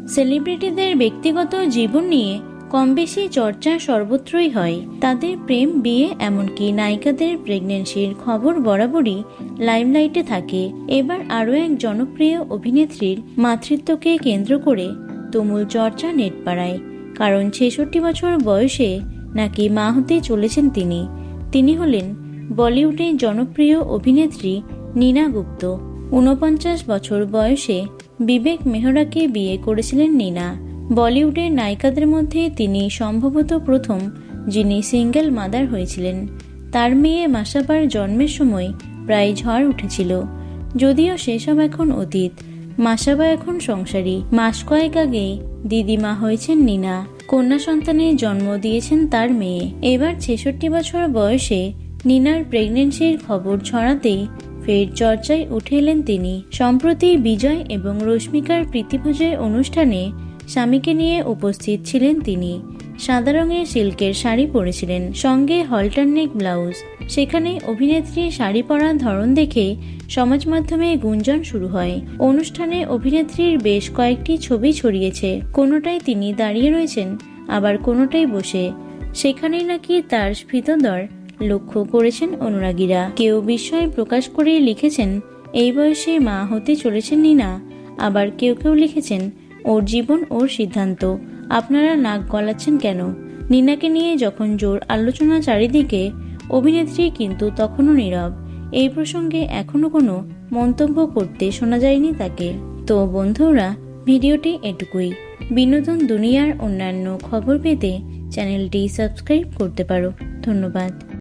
সেলিব্রিটিদের ব্যক্তিগত জীবন নিয়ে কম বেশি চর্চা সর্বত্রই হয়। তাদের প্রেম, বিয়ে, এমনকি নায়িকাদের প্রেগন্যান্সির খবর বরাবরই লাইমলাইটে থাকে। এবার আরও এক জনপ্রিয় অভিনেত্রীর মাতৃত্বকে কেন্দ্র করে তুমুল চর্চা নেটপাড়ায়। কারণ 66 বছর বয়সে নাকি মা হতে চলেছেন তিনি। তিনি হলেন বলিউডের জনপ্রিয় অভিনেত্রী নীনা গুপ্ত। 49 বছর বয়সে বিবেক মেহরাকে বিয়ে করেছিলেন নীনা। বলিউডের নায়িকাদের মধ্যে তিনি সম্ভবত প্রথম যিনি সিঙ্গেল মাদার হয়েছিলেন। তার মেয়ে মাসাবার জন্মের সময় প্রায় ঝড় উঠেছিল, যদিও সেসব এখন অতীত। মাসাবা এখন সংসারী। মাস কয়েক আগে দিদিমা হয়েছেন নীনা। কন্যা সন্তানের জন্ম দিয়েছেন তার মেয়ে। এবার 66 বছর বয়সে নীনার প্রেগন্যান্সির খবর ছড়াতেই ফের চর্চায় উঠে এলেন তিনি। সম্প্রতি বিজয় এবং রশ্মিকার প্রীতিভোজের অনুষ্ঠানে স্বামীকে নিয়ে উপস্থিত ছিলেন তিনি। সাদা রঙের সিল্কের শাড়ি পরেছিলেন, সঙ্গে হলটার নেক ব্লাউজ। সেখানে অভিনেত্রীর শাড়ি পরার ধরন দেখে সমাজ মাধ্যমে গুঞ্জন শুরু হয়। অনুষ্ঠানে অভিনেত্রীর বেশ কয়েকটি ছবি ছড়িয়েছে। কোনোটাই তিনি দাঁড়িয়ে রয়েছেন, আবার কোনোটাই বসে। সেখানেই নাকি তার স্ফীতদর লক্ষ্য করেছেন অনুরাগীরা। কেউ বিস্ময় প্রকাশ করে লিখেছেন এই বয়সে মা হতে চলেছেন নীনা। আবার কেউ কেউ লিখেছেন ওর জীবন, ওর সিদ্ধান্ত, আপনারা নাক গলাচ্ছেন কেন? নীনাকে নিয়ে যখন জোর আলোচনা চারিদিকে, অভিনেত্রী কিন্তু তখনও নীরব। এই প্রসঙ্গে এখনো কোনো মন্তব্য করতে শোনা যায়নি তাকে। তো বন্ধুরা, ভিডিওটি এটুকুই। বিনোদন দুনিয়ার অন্যান্য খবর পেতে চ্যানেলটি সাবস্ক্রাইব করতে পারো। ধন্যবাদ।